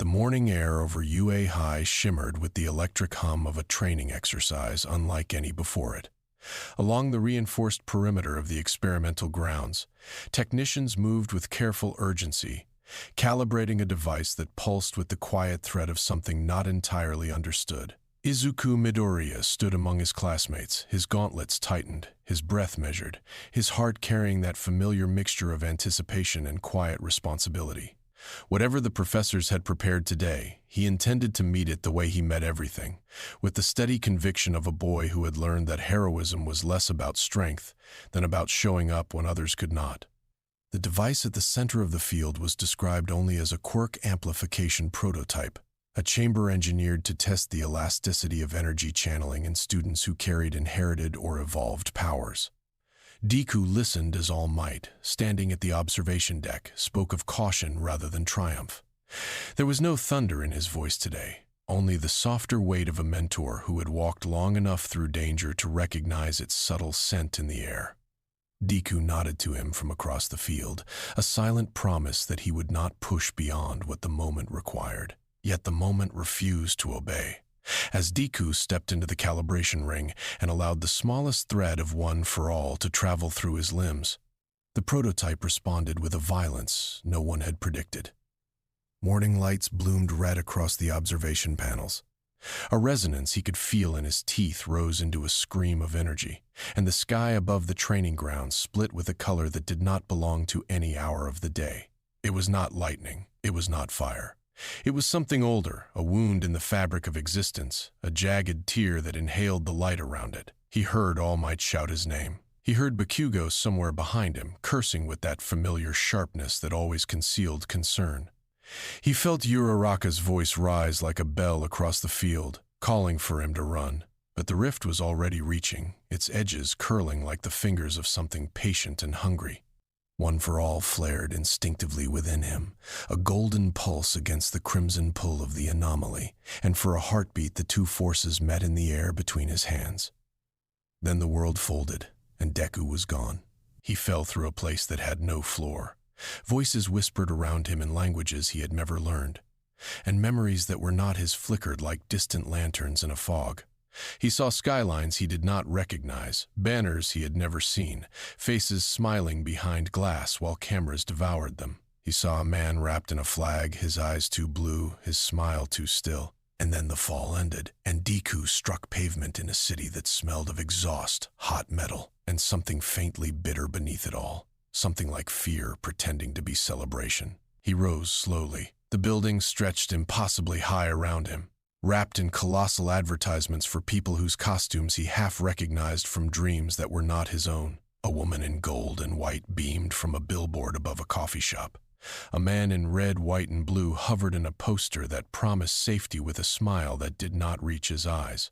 The morning air over UA High shimmered with the electric hum of a training exercise unlike any before it. Along the reinforced perimeter of the experimental grounds, technicians moved with careful urgency, calibrating a device that pulsed with the quiet threat of something not entirely understood. Izuku Midoriya stood among his classmates, his gauntlets tightened, his breath measured, his heart carrying that familiar mixture of anticipation and quiet responsibility. Whatever the professors had prepared today, he intended to meet it the way he met everything, with the steady conviction of a boy who had learned that heroism was less about strength than about showing up when others could not. The device at the center of the field was described only as a quirk amplification prototype, a chamber engineered to test the elasticity of energy channeling in students who carried inherited or evolved powers. Deku listened as all might, standing at the observation deck, spoke of caution rather than triumph. There was no thunder in his voice today, only the softer weight of a mentor who had walked long enough through danger to recognize its subtle scent in the air. Deku nodded to him from across the field, a silent promise that he would not push beyond what the moment required. Yet the moment refused to obey. As Deku stepped into the calibration ring and allowed the smallest thread of one for all to travel through his limbs, the prototype responded with a violence no one had predicted. Morning lights bloomed red across the observation panels. A resonance he could feel in his teeth rose into a scream of energy, and the sky above the training grounds split with a color that did not belong to any hour of the day. It was not lightning, it was not fire. It was something older, a wound in the fabric of existence, a jagged tear that inhaled the light around it. He heard All Might shout his name. He heard Bakugo somewhere behind him, cursing with that familiar sharpness that always concealed concern. He felt Uraraka's voice rise like a bell across the field, calling for him to run. But the rift was already reaching, its edges curling like the fingers of something patient and hungry. One for all flared instinctively within him, a golden pulse against the crimson pull of the anomaly, and for a heartbeat the two forces met in the air between his hands. Then the world folded, and Deku was gone. He fell through a place that had no floor. Voices whispered around him in languages he had never learned, and memories that were not his flickered like distant lanterns in a fog. He saw skylines he did not recognize, banners he had never seen, faces smiling behind glass while cameras devoured them. He saw a man wrapped in a flag, his eyes too blue, his smile too still. And then the fall ended, and Deku struck pavement in a city that smelled of exhaust, hot metal, and something faintly bitter beneath it all, something like fear pretending to be celebration. He rose slowly. The building stretched impossibly high around him, wrapped in colossal advertisements for people whose costumes he half recognized from dreams that were not his own. A woman in gold and white beamed from a billboard above a coffee shop. A man in red, white, and blue hovered in a poster that promised safety with a smile that did not reach his eyes.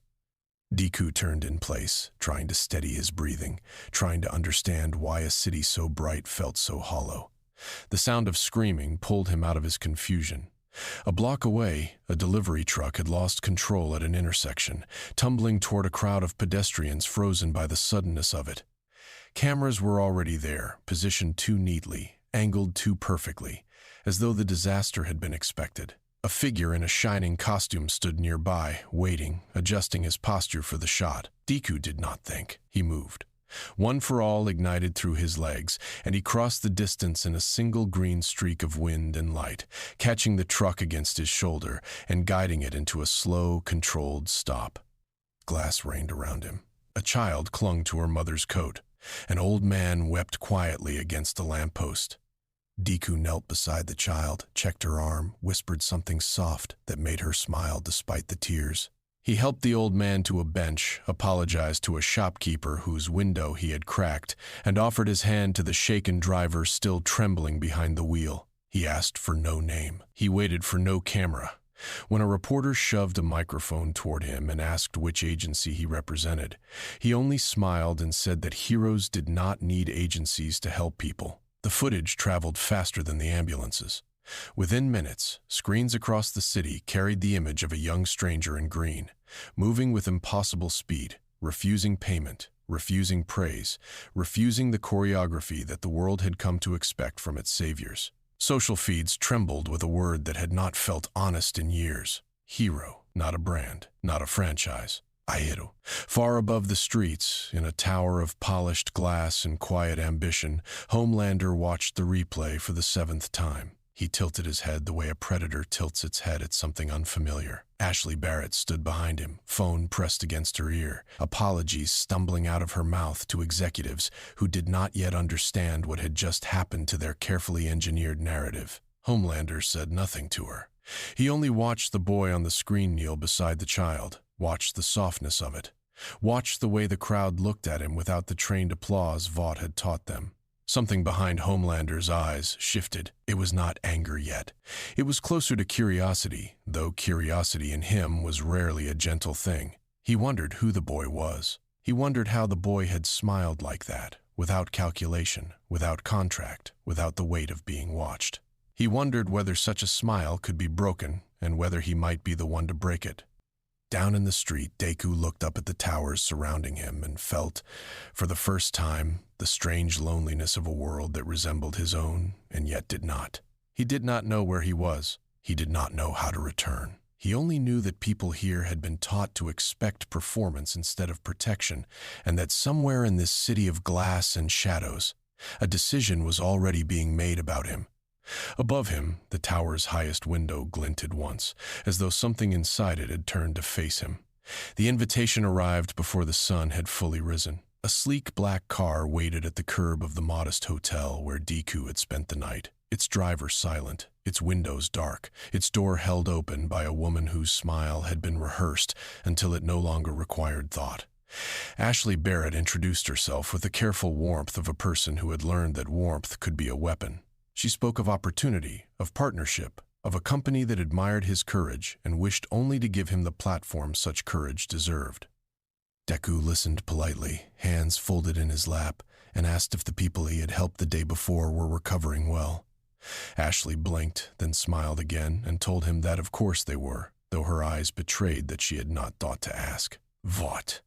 Deku turned in place, trying to steady his breathing, trying to understand why a city so bright felt so hollow. The sound of screaming pulled him out of his confusion. A block away, a delivery truck had lost control at an intersection, tumbling toward a crowd of pedestrians frozen by the suddenness of it. Cameras were already there, positioned too neatly, angled too perfectly, as though the disaster had been expected. A figure in a shining costume stood nearby, waiting, adjusting his posture for the shot. Deku did not think. He moved. One for all ignited through his legs, and he crossed the distance in a single green streak of wind and light, catching the truck against his shoulder and guiding it into a slow, controlled stop. Glass rained around him. A child clung to her mother's coat. An old man wept quietly against a lamppost. Deku knelt beside the child, checked her arm, whispered something soft that made her smile despite the tears. He helped the old man to a bench, apologized to a shopkeeper whose window he had cracked, and offered his hand to the shaken driver still trembling behind the wheel. He asked for no name. He waited for no camera. When a reporter shoved a microphone toward him and asked which agency he represented, he only smiled and said that heroes did not need agencies to help people. The footage traveled faster than the ambulances. Within minutes, screens across the city carried the image of a young stranger in green, moving with impossible speed, refusing payment, refusing praise, refusing the choreography that the world had come to expect from its saviors. Social feeds trembled with a word that had not felt honest in years. Hero, not a brand, not a franchise. Airu. Far above the streets, in a tower of polished glass and quiet ambition, Homelander watched the replay for the 7th time. He tilted his head the way a predator tilts its head at something unfamiliar. Ashley Barrett stood behind him, phone pressed against her ear, apologies stumbling out of her mouth to executives who did not yet understand what had just happened to their carefully engineered narrative. Homelander said nothing to her. He only watched the boy on the screen kneel beside the child, watched the softness of it, watched the way the crowd looked at him without the trained applause Vought had taught them. Something behind Homelander's eyes shifted. It was not anger yet. It was closer to curiosity, though curiosity in him was rarely a gentle thing. He wondered who the boy was. He wondered how the boy had smiled like that, without calculation, without contract, without the weight of being watched. He wondered whether such a smile could be broken, and whether he might be the one to break it. Down in the street, Deku looked up at the towers surrounding him and felt, for the first time, the strange loneliness of a world that resembled his own and yet did not. He did not know where he was. He did not know how to return. He only knew that people here had been taught to expect performance instead of protection, and that somewhere in this city of glass and shadows, a decision was already being made about him. Above him, the tower's highest window glinted once, as though something inside it had turned to face him. The invitation arrived before the sun had fully risen. A sleek black car waited at the curb of the modest hotel where Deku had spent the night, its driver silent, its windows dark, its door held open by a woman whose smile had been rehearsed until it no longer required thought. Ashley Barrett introduced herself with the careful warmth of a person who had learned that warmth could be a weapon. She spoke of opportunity, of partnership, of a company that admired his courage and wished only to give him the platform such courage deserved. Deku listened politely, hands folded in his lap, and asked if the people he had helped the day before were recovering well. Ashley blinked, then smiled again, and told him that of course they were, though her eyes betrayed that she had not thought to ask. Vought.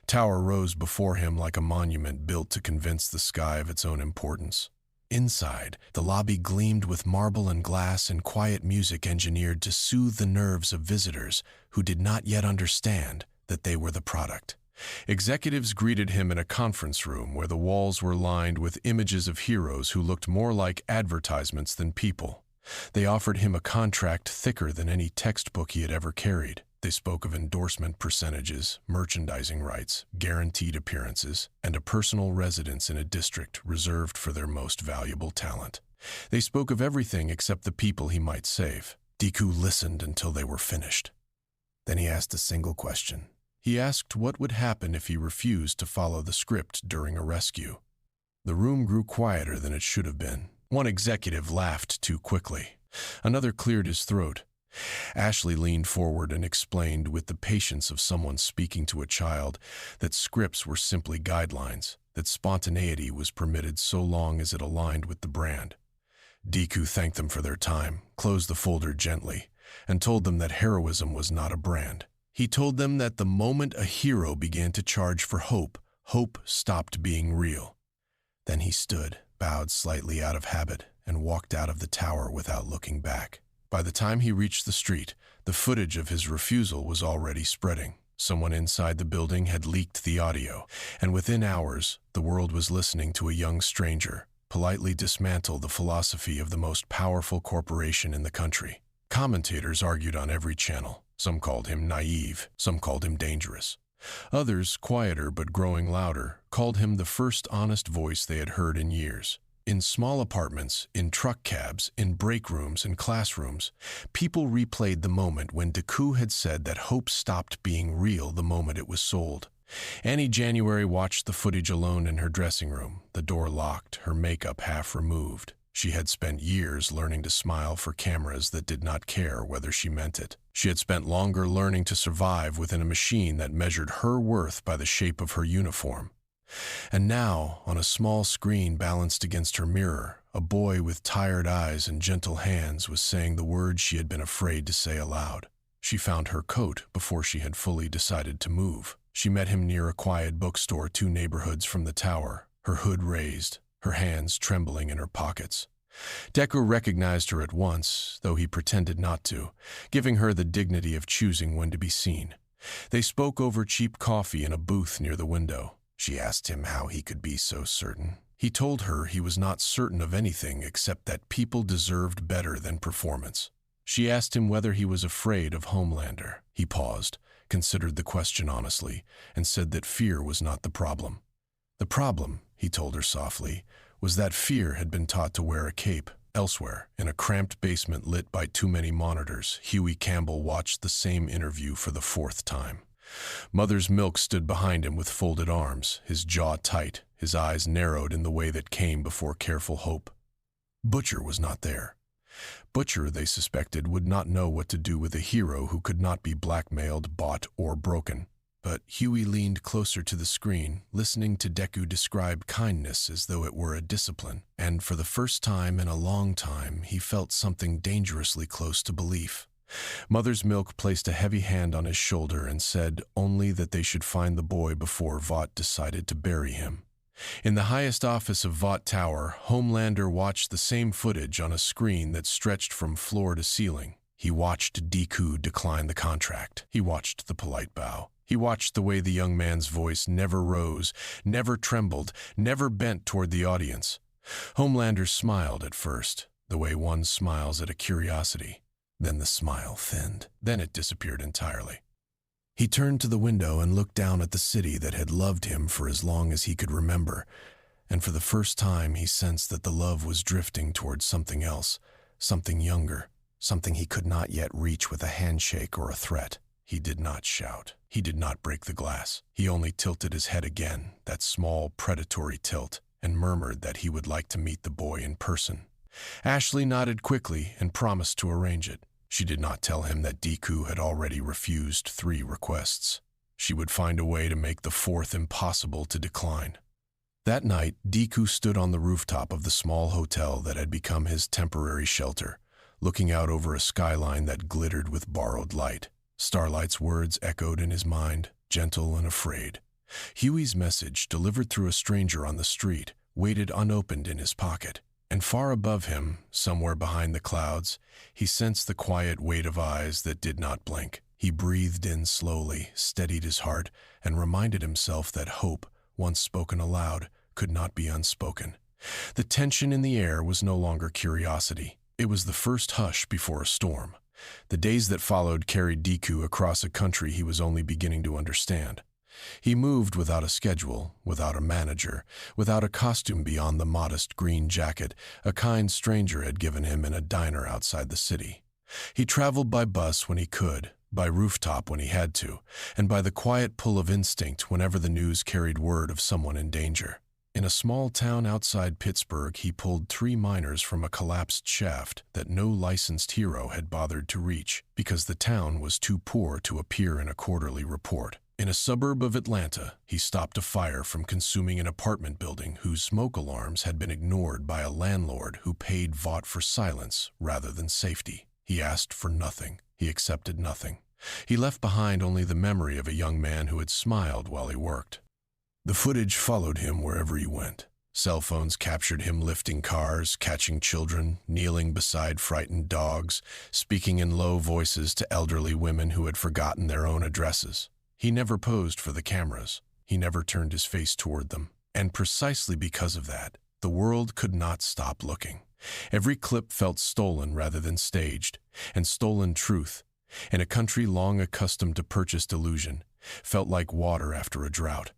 Tower rose before him like a monument built to convince the sky of its own importance. Inside, the lobby gleamed with marble and glass and quiet music engineered to soothe the nerves of visitors who did not yet understand that they were the product. Executives greeted him in a conference room where the walls were lined with images of heroes who looked more like advertisements than people. They offered him a contract thicker than any textbook he had ever carried. They spoke of endorsement percentages, merchandising rights, guaranteed appearances, and a personal residence in a district reserved for their most valuable talent. They spoke of everything except the people he might save. Deku listened until they were finished. Then he asked a single question. He asked what would happen if he refused to follow the script during a rescue. The room grew quieter than it should have been. One executive laughed too quickly. Another cleared his throat. Ashley leaned forward and explained with the patience of someone speaking to a child that scripts were simply guidelines, that spontaneity was permitted so long as it aligned with the brand. Deku thanked them for their time, closed the folder gently, and told them that heroism was not a brand. He told them that the moment a hero began to charge for hope, hope stopped being real. Then he stood, bowed slightly out of habit, and walked out of the tower without looking back. By the time he reached the street, the footage of his refusal was already spreading. Someone inside the building had leaked the audio, and within hours, the world was listening to a young stranger politely dismantle the philosophy of the most powerful corporation in the country. Commentators argued on every channel. Some called him naive, some called him dangerous. Others, quieter but growing louder, called him the first honest voice they had heard in years. In small apartments, in truck cabs, in break rooms and classrooms, people replayed the moment when Deku had said that hope stopped being real the moment it was sold. Annie January watched the footage alone in her dressing room, the door locked, her makeup half removed. She had spent years learning to smile for cameras that did not care whether she meant it. She had spent longer learning to survive within a machine that measured her worth by the shape of her uniform. And now, on a small screen balanced against her mirror, a boy with tired eyes and gentle hands was saying the words she had been afraid to say aloud. She found her coat before she had fully decided to move. She met him near a quiet bookstore 2 neighborhoods from the tower, her hood raised, her hands trembling in her pockets. Deku recognized her at once, though he pretended not to, giving her the dignity of choosing when to be seen. They spoke over cheap coffee in a booth near the window. She asked him how he could be so certain. He told her he was not certain of anything except that people deserved better than performance. She asked him whether he was afraid of Homelander. He paused, considered the question honestly, and said that fear was not the problem. The problem, he told her softly, was that fear had been taught to wear a cape. Elsewhere, in a cramped basement lit by too many monitors, Huey Campbell watched the same interview for the fourth time. Mother's Milk stood behind him with folded arms, his jaw tight, his eyes narrowed in the way that came before careful hope. Butcher was not there. Butcher, they suspected, would not know what to do with a hero who could not be blackmailed, bought, or broken. But Huey leaned closer to the screen, listening to Deku describe kindness as though it were a discipline, and for the first time in a long time he felt something dangerously close to belief. Mother's Milk placed a heavy hand on his shoulder and said only that they should find the boy before Vought decided to bury him. In the highest office of Vought Tower, Homelander watched the same footage on a screen that stretched from floor to ceiling. He watched Deku decline the contract. He watched the polite bow. He watched the way the young man's voice never rose, never trembled, never bent toward the audience. Homelander smiled at first, the way one smiles at a curiosity. Then the smile thinned. Then it disappeared entirely. He turned to the window and looked down at the city that had loved him for as long as he could remember, and for the first time he sensed that the love was drifting towards something else, something younger, something he could not yet reach with a handshake or a threat. He did not shout. He did not break the glass. He only tilted his head again, that small, predatory tilt, and murmured that he would like to meet the boy in person. Ashley nodded quickly and promised to arrange it. She did not tell him that Deku had already refused 3 requests. She would find a way to make the 4th impossible to decline. That night, Deku stood on the rooftop of the small hotel that had become his temporary shelter, looking out over a skyline that glittered with borrowed light. Starlight's words echoed in his mind, gentle and afraid. Huey's message, delivered through a stranger on the street, waited unopened in his pocket. And far above him, somewhere behind the clouds, he sensed the quiet weight of eyes that did not blink. He breathed in slowly, steadied his heart, and reminded himself that hope, once spoken aloud, could not be unspoken. The tension in the air was no longer curiosity. It was the first hush before a storm. The days that followed carried Deku across a country he was only beginning to understand. He moved without a schedule, without a manager, without a costume beyond the modest green jacket a kind stranger had given him in a diner outside the city. He traveled by bus when he could, by rooftop when he had to, and by the quiet pull of instinct whenever the news carried word of someone in danger. In a small town outside Pittsburgh, he pulled 3 miners from a collapsed shaft that no licensed hero had bothered to reach because the town was too poor to appear in a quarterly report. In a suburb of Atlanta, he stopped a fire from consuming an apartment building whose smoke alarms had been ignored by a landlord who paid Vought for silence rather than safety. He asked for nothing. He accepted nothing. He left behind only the memory of a young man who had smiled while he worked. The footage followed him wherever he went. Cell phones captured him lifting cars, catching children, kneeling beside frightened dogs, speaking in low voices to elderly women who had forgotten their own addresses. He never posed for the cameras. He never turned his face toward them. And precisely because of that, the world could not stop looking. Every clip felt stolen rather than staged, and stolen truth, in a country long accustomed to purchased illusion, felt like water after a drought.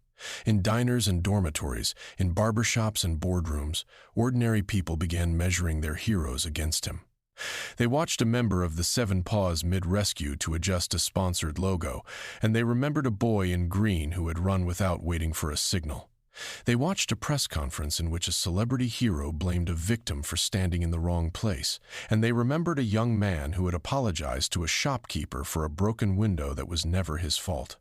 In diners and dormitories, in barbershops and boardrooms, ordinary people began measuring their heroes against him. They watched a member of the Seven Paws mid-rescue to adjust a sponsored logo, and they remembered a boy in green who had run without waiting for a signal. They watched a press conference in which a celebrity hero blamed a victim for standing in the wrong place, and they remembered a young man who had apologized to a shopkeeper for a broken window that was never his fault.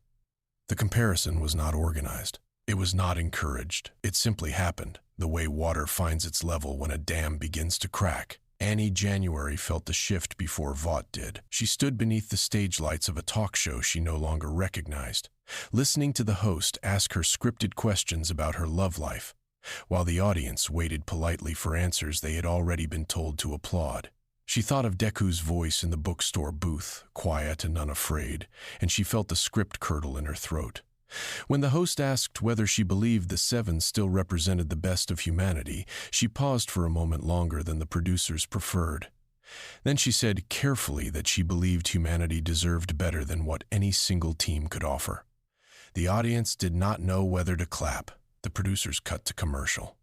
The comparison was not organized. It was not encouraged. It simply happened, the way water finds its level when a dam begins to crack. Annie January felt the shift before Vought did. She stood beneath the stage lights of a talk show she no longer recognized, listening to the host ask her scripted questions about her love life. while the audience waited politely for answers they had already been told to applaud. She thought of Deku's voice in the bookstore booth, quiet and unafraid, and she felt the script curdle in her throat. When the host asked whether she believed the Seven still represented the best of humanity, she paused for a moment longer than the producers preferred. Then she said carefully that she believed humanity deserved better than what any single team could offer. The audience did not know whether to clap. The producers cut to commercial.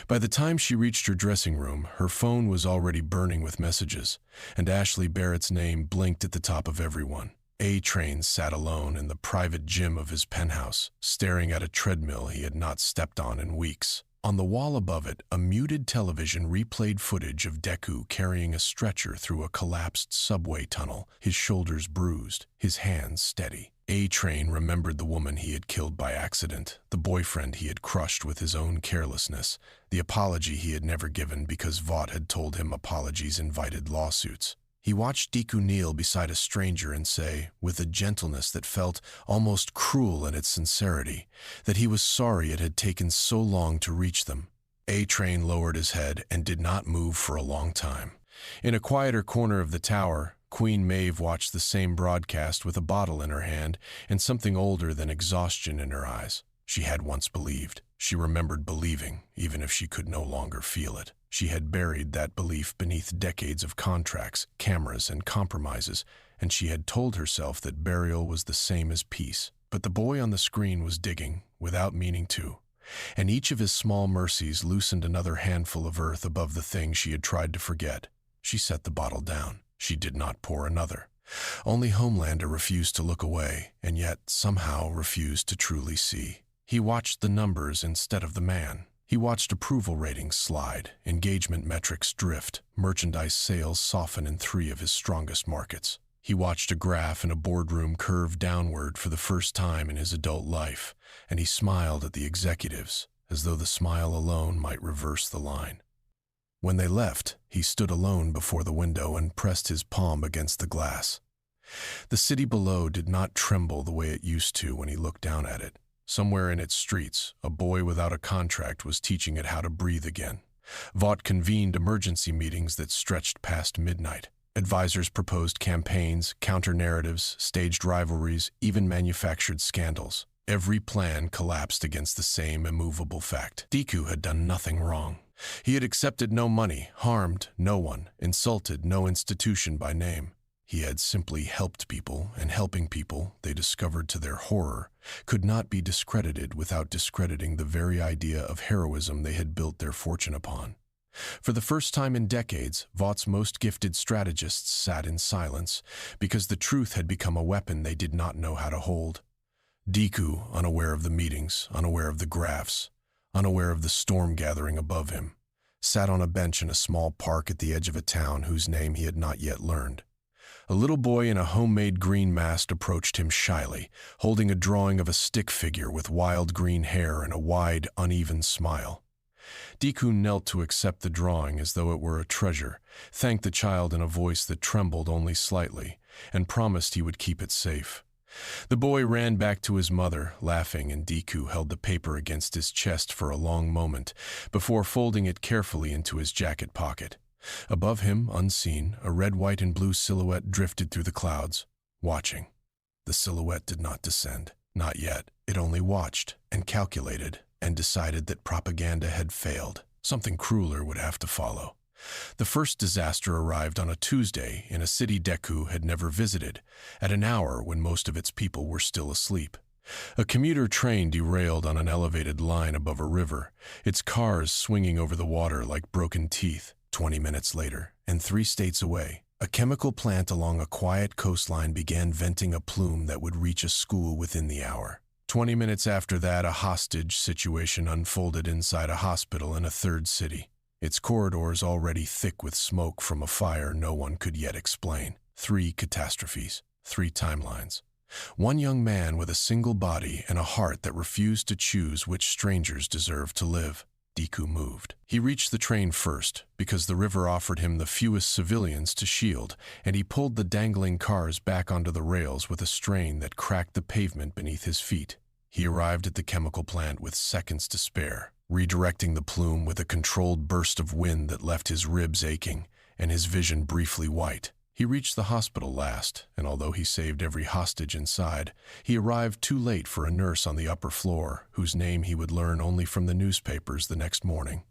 By the time she reached her dressing room, her phone was already burning with messages, and Ashley Barrett's name blinked at the top of everyone. A-Train sat alone in the private gym of his penthouse, staring at a treadmill he had not stepped on in weeks. On the wall above it, a muted television replayed footage of Deku carrying a stretcher through a collapsed subway tunnel, his shoulders bruised, his hands steady. A-Train remembered the woman he had killed by accident, the boyfriend he had crushed with his own carelessness, the apology he had never given because Vought had told him apologies invited lawsuits. He watched Deku kneel beside a stranger and say, with a gentleness that felt almost cruel in its sincerity, that he was sorry it had taken so long to reach them. A-Train lowered his head and did not move for a long time. In a quieter corner of the tower, Queen Maeve watched the same broadcast with a bottle in her hand and something older than exhaustion in her eyes. She had once believed. She remembered believing, even if she could no longer feel it. She had buried that belief beneath decades of contracts, cameras, and compromises, and she had told herself that burial was the same as peace. But the boy on the screen was digging, without meaning to, and each of his small mercies loosened another handful of earth above the thing she had tried to forget. She set the bottle down. She did not pour another. Only Homelander refused to look away, and yet somehow refused to truly see. He watched the numbers instead of the man. He watched approval ratings slide, engagement metrics drift, merchandise sales soften in 3 of his strongest markets. He watched a graph in a boardroom curve downward for the first time in his adult life, and he smiled at the executives, as though the smile alone might reverse the line. When they left, he stood alone before the window and pressed his palm against the glass. The city below did not tremble the way it used to when he looked down at it. Somewhere in its streets, a boy without a contract was teaching it how to breathe again. Vought convened emergency meetings that stretched past midnight. Advisors proposed campaigns, counter-narratives, staged rivalries, even manufactured scandals. Every plan collapsed against the same immovable fact. Deku had done nothing wrong. He had accepted no money, harmed no one, insulted no institution by name. He had simply helped people, and helping people, they discovered to their horror, could not be discredited without discrediting the very idea of heroism they had built their fortune upon. For the first time in decades, Vought's most gifted strategists sat in silence, because the truth had become a weapon they did not know how to hold. Deku, unaware of the meetings, unaware of the graphs, unaware of the storm gathering above him, sat on a bench in a small park at the edge of a town whose name he had not yet learned. A little boy in a homemade green mask approached him shyly, holding a drawing of a stick figure with wild green hair and a wide, uneven smile. Deku knelt to accept the drawing as though it were a treasure, thanked the child in a voice that trembled only slightly, and promised he would keep it safe. The boy ran back to his mother, laughing, and Deku held the paper against his chest for a long moment, before folding it carefully into his jacket pocket. Above him, unseen, a red, white, and blue silhouette drifted through the clouds, watching. The silhouette did not descend. Not yet. It only watched, and calculated, and decided that propaganda had failed. Something crueler would have to follow. The first disaster arrived on a Tuesday in a city Deku had never visited, at an hour when most of its people were still asleep. A commuter train derailed on an elevated line above a river, its cars swinging over the water like broken teeth. 20 minutes later, and 3 states away, a chemical plant along a quiet coastline began venting a plume that would reach a school within the hour. 20 minutes after that, a hostage situation unfolded inside a hospital in a 3rd city, its corridors already thick with smoke from a fire no one could yet explain. 3 catastrophes, 3 timelines. 1 young man with a single body and a heart that refused to choose which strangers deserved to live. Deku moved. He reached the train first, because the river offered him the fewest civilians to shield, and he pulled the dangling cars back onto the rails with a strain that cracked the pavement beneath his feet. He arrived at the chemical plant with seconds to spare, redirecting the plume with a controlled burst of wind that left his ribs aching and his vision briefly white. He reached the hospital last, and although he saved every hostage inside, he arrived too late for a nurse on the upper floor, whose name he would learn only from the newspapers the next morning.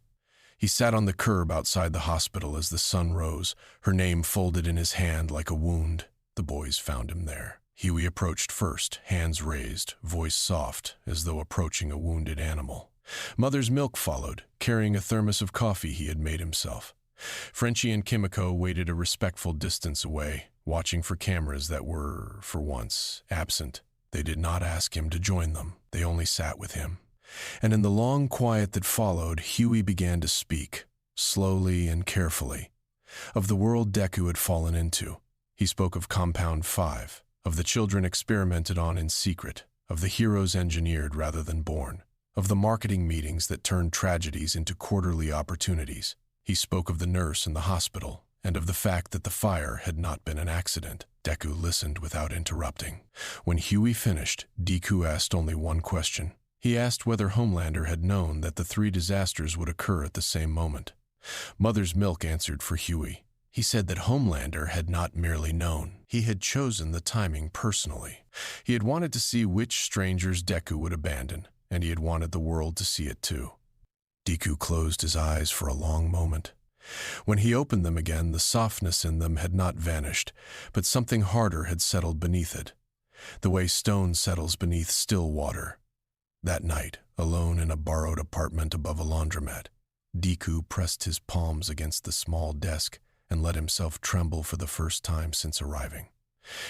He sat on the curb outside the hospital as the sun rose, her name folded in his hand like a wound. The boys found him there. Huey approached first, hands raised, voice soft, as though approaching a wounded animal. Mother's milk followed, carrying a thermos of coffee he had made himself. Frenchie and Kimiko waited a respectful distance away, watching for cameras that were, for once, absent. They did not ask him to join them. They only sat with him. And in the long quiet that followed, Huey began to speak, slowly and carefully, of the world Deku had fallen into. He spoke of Compound 5, of the children experimented on in secret, of the heroes engineered rather than born, of the marketing meetings that turned tragedies into quarterly opportunities. He spoke of the nurse in the hospital, and of the fact that the fire had not been an accident. Deku listened without interrupting. When Huey finished, Deku asked only one question. He asked whether Homelander had known that the 3 disasters would occur at the same moment. Mother's milk answered for Huey. He said that Homelander had not merely known. He had chosen the timing personally. He had wanted to see which strangers Deku would abandon, and he had wanted the world to see it too. Deku closed his eyes for a long moment. When he opened them again, the softness in them had not vanished, but something harder had settled beneath it, the way stone settles beneath still water. That night, alone in a borrowed apartment above a laundromat, Deku pressed his palms against the small desk and let himself tremble for the first time since arriving.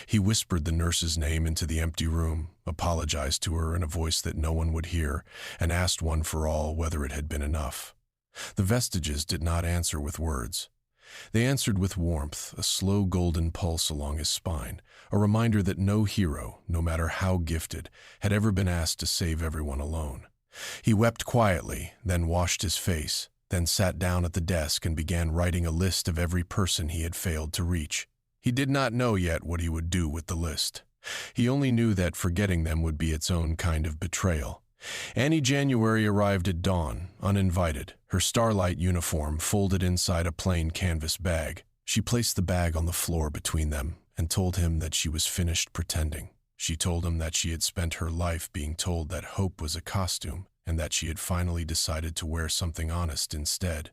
He whispered the nurse's name into the empty room, apologized to her in a voice that no one would hear, and asked one for all whether it had been enough. The vestiges did not answer with words. They answered with warmth, a slow golden pulse along his spine, a reminder that no hero, no matter how gifted, had ever been asked to save everyone alone. He wept quietly, then washed his face, then sat down at the desk and began writing a list of every person he had failed to reach. He did not know yet what he would do with the list. He only knew that forgetting them would be its own kind of betrayal. Annie January arrived at dawn, uninvited, her starlight uniform folded inside a plain canvas bag. She placed the bag on the floor between them and told him that she was finished pretending. She told him that she had spent her life being told that hope was a costume and that she had finally decided to wear something honest instead.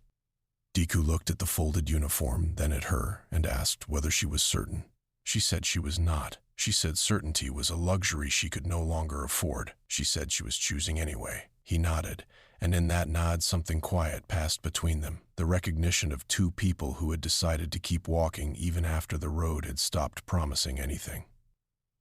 Deku looked at the folded uniform, then at her, and asked whether she was certain. She said she was not. She said certainty was a luxury she could no longer afford. She said she was choosing anyway. He nodded, and in that nod something quiet passed between them, the recognition of 2 people who had decided to keep walking even after the road had stopped promising anything.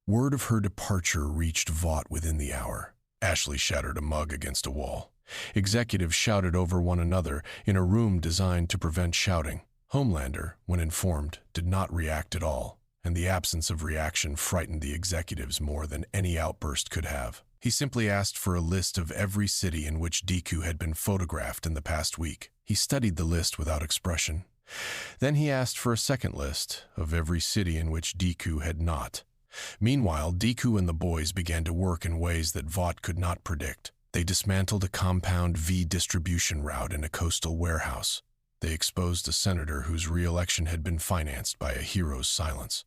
Word of her departure reached Vought within the hour. Ashley shattered a mug against a wall. Executives shouted over one another in a room designed to prevent shouting. Homelander, when informed, did not react at all, and the absence of reaction frightened the executives more than any outburst could have. He simply asked for a list of every city in which Deku had been photographed in the past week. He studied the list without expression. Then he asked for a second list of every city in which Deku had not. Meanwhile, Deku and the boys began to work in ways that Vought could not predict. They dismantled a Compound V distribution route in a coastal warehouse. They exposed a senator whose re-election had been financed by a hero's silence.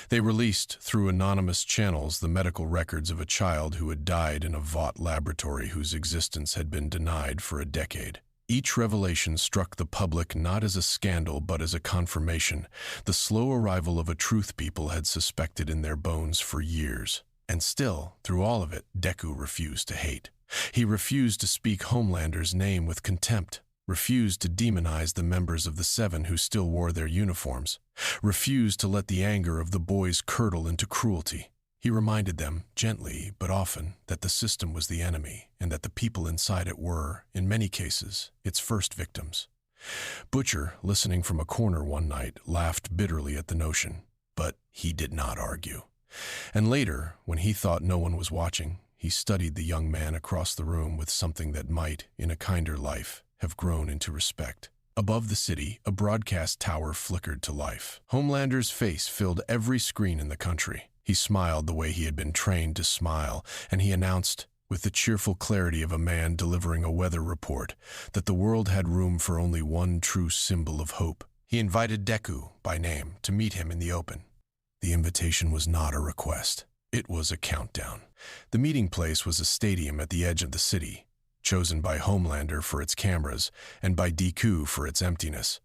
They released, through anonymous channels, the medical records of a child who had died in a Vought laboratory whose existence had been denied for a decade. Each revelation struck the public not as a scandal but as a confirmation, the slow arrival of a truth people had suspected in their bones for years. And still, through all of it, Deku refused to hate. He refused to speak Homelander's name with contempt, refused to demonize the members of the 7 who still wore their uniforms, refused to let the anger of the boys curdle into cruelty. He reminded them, gently but often, that the system was the enemy and that the people inside it were, in many cases, its first victims. Butcher, listening from a corner one night, laughed bitterly at the notion, but he did not argue. And later, when he thought no one was watching, he studied the young man across the room with something that might, in a kinder life, have grown into respect. Above the city, a broadcast tower flickered to life. Homelander's face filled every screen in the country. He smiled the way he had been trained to smile, and he announced, with the cheerful clarity of a man delivering a weather report, that the world had room for only one true symbol of hope. He invited Deku, by name, to meet him in the open. The invitation was not a request. It was a countdown. The meeting place was a stadium at the edge of the city, chosen by Homelander for its cameras and by Deku for its emptiness.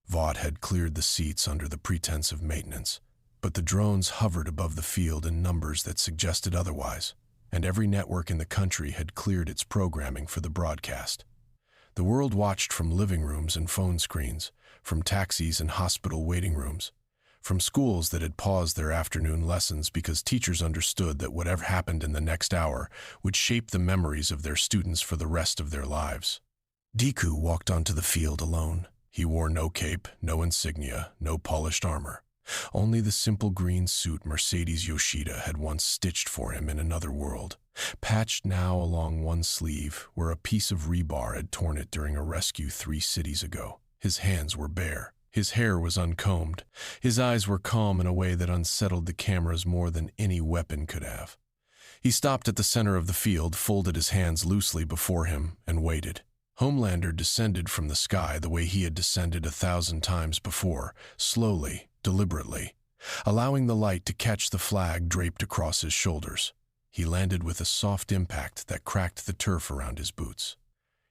Vought had cleared the seats under the pretense of maintenance, but the drones hovered above the field in numbers that suggested otherwise, and every network in the country had cleared its programming for the broadcast. The world watched from living rooms and phone screens, from taxis and hospital waiting rooms, from schools that had paused their afternoon lessons because teachers understood that whatever happened in the next hour would shape the memories of their students for the rest of their lives. Deku walked onto the field alone. He wore no cape, no insignia, no polished armor. Only the simple green suit Mercedes Yoshida had once stitched for him in another world, patched now along one sleeve where a piece of rebar had torn it during a rescue 3 cities ago. His hands were bare. His hair was uncombed. His eyes were calm in a way that unsettled the cameras more than any weapon could have. He stopped at the center of the field, folded his hands loosely before him, and waited. Homelander descended from the sky the way he had descended 1,000 times before, slowly, deliberately, allowing the light to catch the flag draped across his shoulders. He landed with a soft impact that cracked the turf around his boots.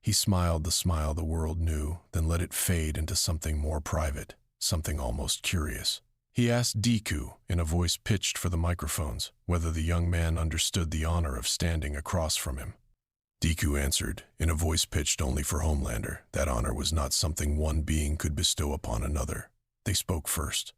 He smiled the smile the world knew, then let it fade into something more private, something almost curious. He asked Deku, in a voice pitched for the microphones, whether the young man understood the honor of standing across from him. Deku answered, in a voice pitched only for Homelander, that honor was not something one being could bestow upon another. They spoke first.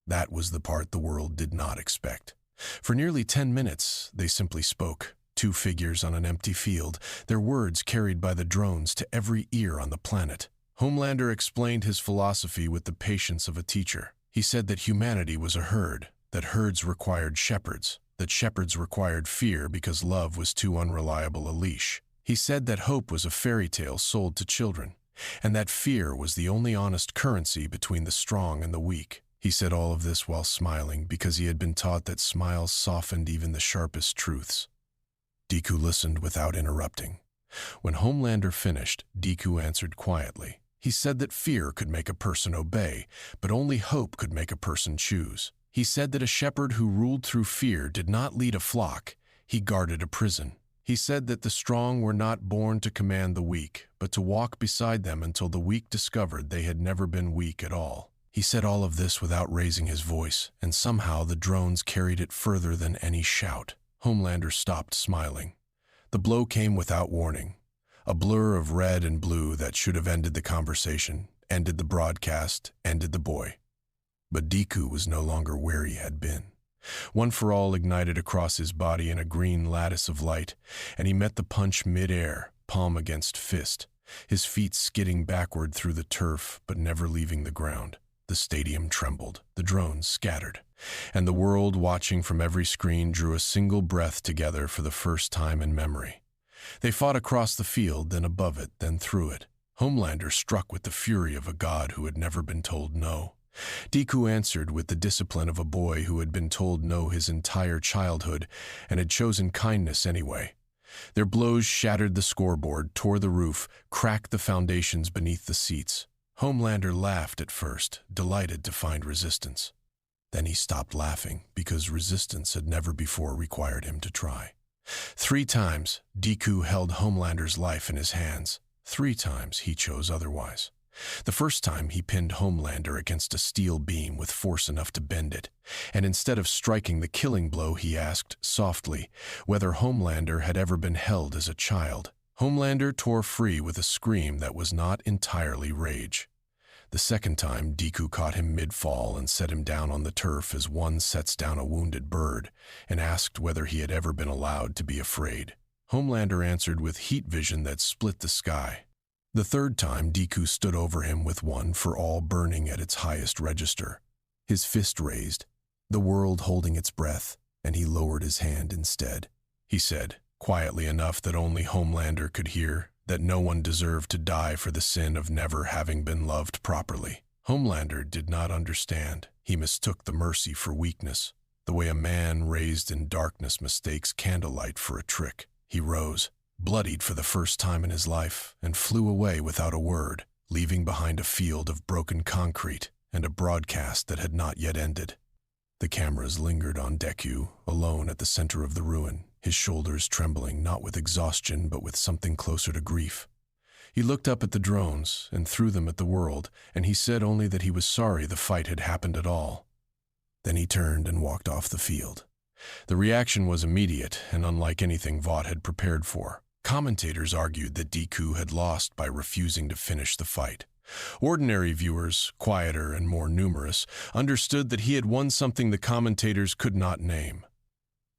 That was the part the world did not expect. For nearly 10 minutes, they simply spoke. 2 figures on an empty field, their words carried by the drones to every ear on the planet. Homelander explained his philosophy with the patience of a teacher. He said that humanity was a herd, that herds required shepherds, that shepherds required fear because love was too unreliable a leash. He said that hope was a fairy tale sold to children, and that fear was the only honest currency between the strong and the weak. He said all of this while smiling because he had been taught that smiles softened even the sharpest truths. Deku listened without interrupting. When Homelander finished, Deku answered quietly. He said that fear could make a person obey, but only hope could make a person choose. He said that a shepherd who ruled through fear did not lead a flock, he guarded a prison. He said that the strong were not born to command the weak, but to walk beside them until the weak discovered they had never been weak at all. He said all of this without raising his voice, and somehow the drones carried it further than any shout. Homelander stopped smiling. The blow came without warning. A blur of red and blue that should have ended the conversation, ended the broadcast, ended the boy. But Deku was no longer where he had been. One for All ignited across his body in a green lattice of light, and he met the punch mid-air, palm against fist, his feet skidding backward through the turf but never leaving the ground. The stadium trembled, the drones scattered, and the world watching from every screen drew a single breath together for the first time in memory. They fought across the field, then above it, then through it. Homelander struck with the fury of a god who had never been told no. Deku answered with the discipline of a boy who had been told no his entire childhood and had chosen kindness anyway. Their blows shattered the scoreboard, tore the roof, cracked the foundations beneath the seats. Homelander laughed at first, delighted to find resistance. Then he stopped laughing because resistance had never before required him to try. 3 times, Deku held Homelander's life in his hands. 3 times he chose otherwise. The first time he pinned Homelander against a steel beam with force enough to bend it, and instead of striking the killing blow, he asked, softly, whether Homelander had ever been held as a child. Homelander tore free with a scream that was not entirely rage. The second time, Deku caught him mid-fall and set him down on the turf as one sets down a wounded bird, and asked whether he had ever been allowed to be afraid. Homelander answered with heat vision that split the sky. The third time, Deku stood over him with One for All burning at its highest register, his fist raised, the world holding its breath, and he lowered his hand instead. He said, quietly enough that only Homelander could hear, that no one deserved to die for the sin of never having been loved properly. Homelander did not understand. He mistook the mercy for weakness, the way a man raised in darkness mistakes candlelight for a trick. He rose, bloodied for the first time in his life, and flew away without a word, leaving behind a field of broken concrete and a broadcast that had not yet ended. The cameras lingered on Deku, alone at the center of the ruin, his shoulders trembling not with exhaustion but with something closer to grief. He looked up at the drones and threw them at the world, and he said only that he was sorry the fight had happened at all. Then he turned and walked off the field. The reaction was immediate and unlike anything Vought had prepared for. Commentators argued that Deku had lost by refusing to finish the fight. Ordinary viewers, quieter and more numerous, understood that he had won something the commentators could not name.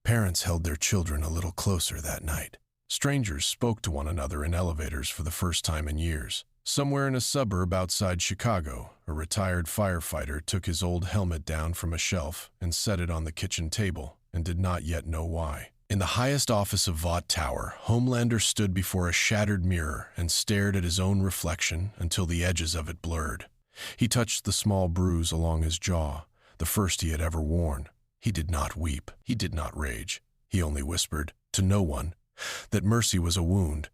Parents held their children a little closer that night. Strangers spoke to one another in elevators for the first time in years. Somewhere in a suburb outside Chicago, a retired firefighter took his old helmet down from a shelf and set it on the kitchen table, and did not yet know why. In the highest office of Vought Tower, Homelander stood before a shattered mirror and stared at his own reflection until the edges of it blurred. He touched the small bruise along his jaw, the first he had ever worn. He did not weep. He did not rage. He only whispered, to no one, that mercy was a wound,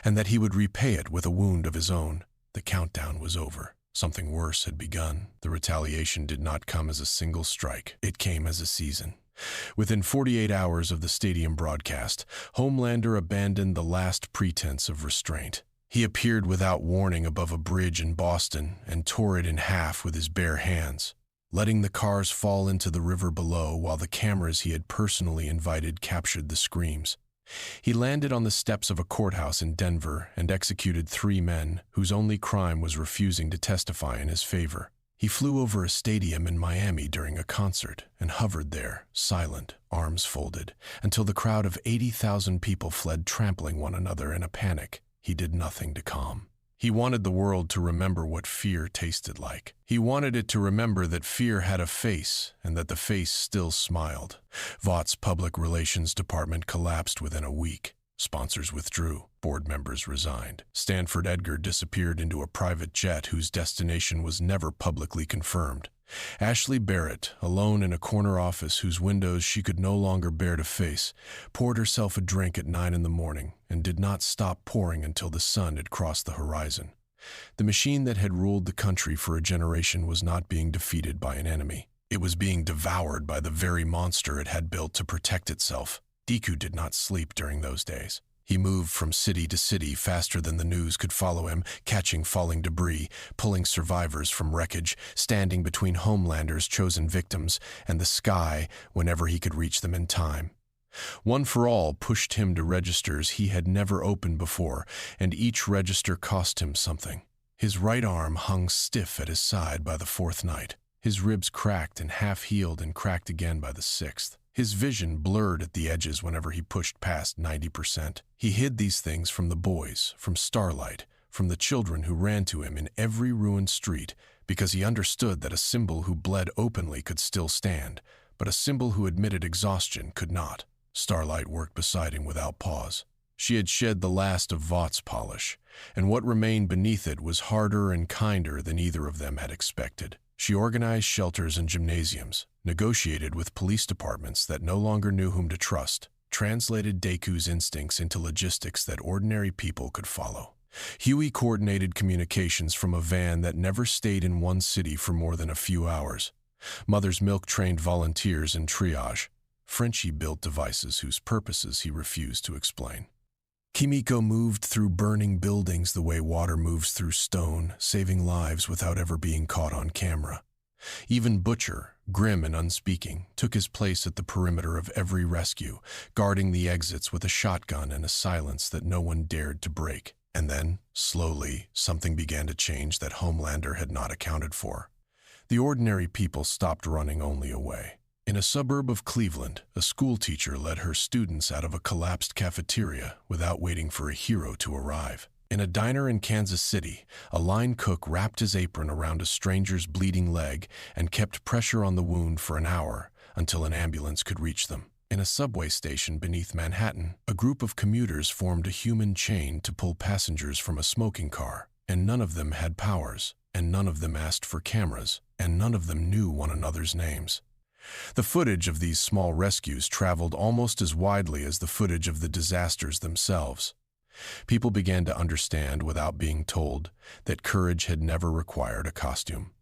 and that he would repay it with a wound of his own. The countdown was over. Something worse had begun. The retaliation did not come as a single strike. It came as a season. Within 48 hours of the stadium broadcast, Homelander abandoned the last pretense of restraint. He appeared without warning above a bridge in Boston and tore it in half with his bare hands, letting the cars fall into the river below while the cameras he had personally invited captured the screams. He landed on the steps of a courthouse in Denver and executed 3 men whose only crime was refusing to testify in his favor. He flew over a stadium in Miami during a concert and hovered there, silent, arms folded, until the crowd of 80,000 people fled trampling one another in a panic. He did nothing to calm. He wanted the world to remember what fear tasted like. He wanted it to remember that fear had a face and that the face still smiled. Vaught's public relations department collapsed within a week. Sponsors withdrew. Board members resigned. Stanford Edgar disappeared into a private jet whose destination was never publicly confirmed. Ashley Barrett, alone in a corner office whose windows she could no longer bear to face, poured herself a drink at 9 in the morning and did not stop pouring until the sun had crossed the horizon. The machine that had ruled the country for a generation was not being defeated by an enemy. It was being devoured by the very monster it had built to protect itself. Deku did not sleep during those days. He moved from city to city faster than the news could follow him, catching falling debris, pulling survivors from wreckage, standing between Homelander's chosen victims and the sky whenever he could reach them in time. One for All pushed him to registers he had never opened before, and each register cost him something. His right arm hung stiff at his side by the 4th night. His ribs cracked and half-healed and cracked again by the 6th. His vision blurred at the edges whenever he pushed past 90%. He hid these things from the boys, from Starlight, from the children who ran to him in every ruined street, because he understood that a symbol who bled openly could still stand, but a symbol who admitted exhaustion could not. Starlight worked beside him without pause. She had shed the last of Vaught's polish, and what remained beneath it was harder and kinder than either of them had expected. She organized shelters and gymnasiums, negotiated with police departments that no longer knew whom to trust, translated Deku's instincts into logistics that ordinary people could follow. Huey coordinated communications from a van that never stayed in one city for more than a few hours. Mother's Milk trained volunteers in triage. Frenchie built devices whose purposes he refused to explain. Kimiko moved through burning buildings the way water moves through stone, saving lives without ever being caught on camera. Even Butcher, grim and unspeaking, took his place at the perimeter of every rescue, guarding the exits with a shotgun and a silence that no one dared to break. And then, slowly, something began to change that Homelander had not accounted for. The ordinary people stopped running only away. In a suburb of Cleveland, a schoolteacher led her students out of a collapsed cafeteria without waiting for a hero to arrive. In a diner in Kansas City, a line cook wrapped his apron around a stranger's bleeding leg and kept pressure on the wound for an hour until an ambulance could reach them. In a subway station beneath Manhattan, a group of commuters formed a human chain to pull passengers from a smoking car, and none of them had powers, and none of them asked for cameras, and none of them knew one another's names. The footage of these small rescues traveled almost as widely as the footage of the disasters themselves. People began to understand, without being told, that courage had never required a costume.